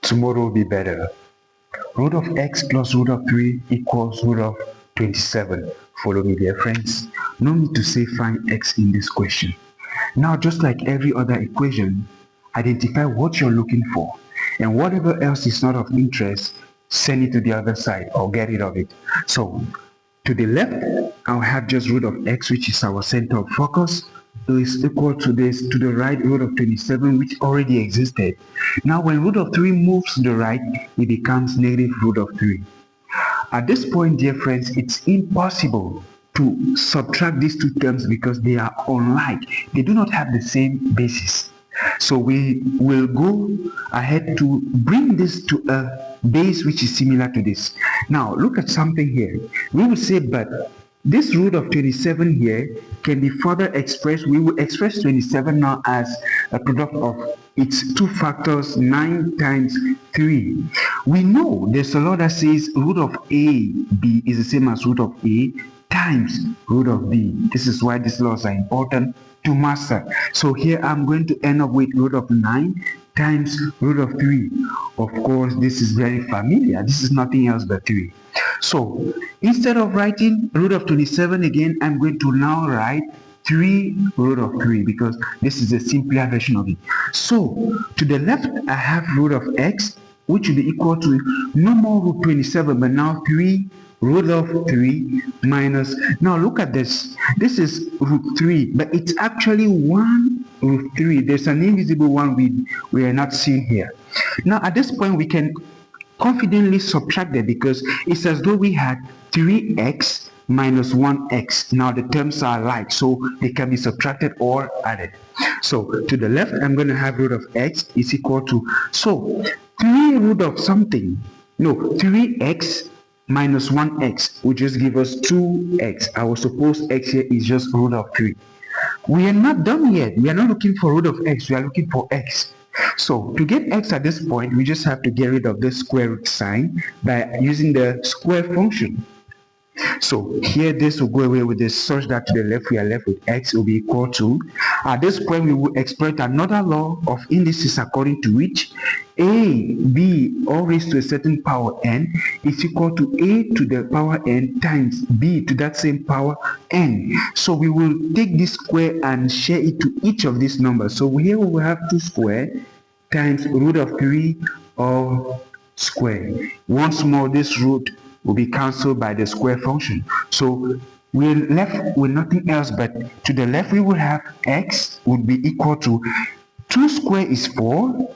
Tomorrow will be better. Root of x plus root of 3 equals root of 27. Follow me, dear friends. No need to say find x in this question. Now, just like every other equation, identify what you're looking for, and whatever else is not of interest, send it to the other side or get rid of it. So, to the left, I'll have just root of x, which is our center of focus, is equal to this, to the right, root of 27, which already existed. Now, when root of 3 moves to the right, it becomes negative root of 3. At this point, dear friends, it's impossible to subtract these two terms because they are unlike. They do not have the same basis. So we will go ahead to bring this to a base which is similar to this. Now, look at something here. We will say, but this root of 27 here can be further expressed. We will express 27 now as a product of its two factors, 9 times 3. We know there's a law that says root of a b is the same as root of a times root of b. This is why these laws are important to master. So here I'm going to end up with root of 9 times root of 3. Of course, this is very familiar. This is nothing else but 3. So instead of writing root of 27 again, I'm going to now write 3 root of 3 because this is a simpler version of it. So to the left, I have root of x, which will be equal to no more root 27, but now 3 root of 3 minus, now look at this. This is root 3, but it's actually 1 root 3. There's an invisible one we are not seeing here. Now at this point, we can confidently subtract it because it's as though we had 3x minus 1x. Now the terms are alike, so they can be subtracted or added. So to the left, I'm going to have root of x is equal to, so 3 root of something, no, 3x minus 1x will just give us 2x. I will suppose x here is just root of 3. We are not done yet. We are not looking for root of x. We are looking for x. So to get x at this point, we just have to get rid of the square root sign by using the square function. So here this will go away with this, such that to the left we are left with x will be equal to, at this point we will exploit another law of indices according to which a, b, all raised to a certain power n is equal to a to the power n times b to that same power n. So we will take this square and share it to each of these numbers. So here we will have 2 squared times root of 3 all squared. Once more, this root will be cancelled by the square function. So we're left with nothing else but to the left we will have x would be equal to 2 squared is 4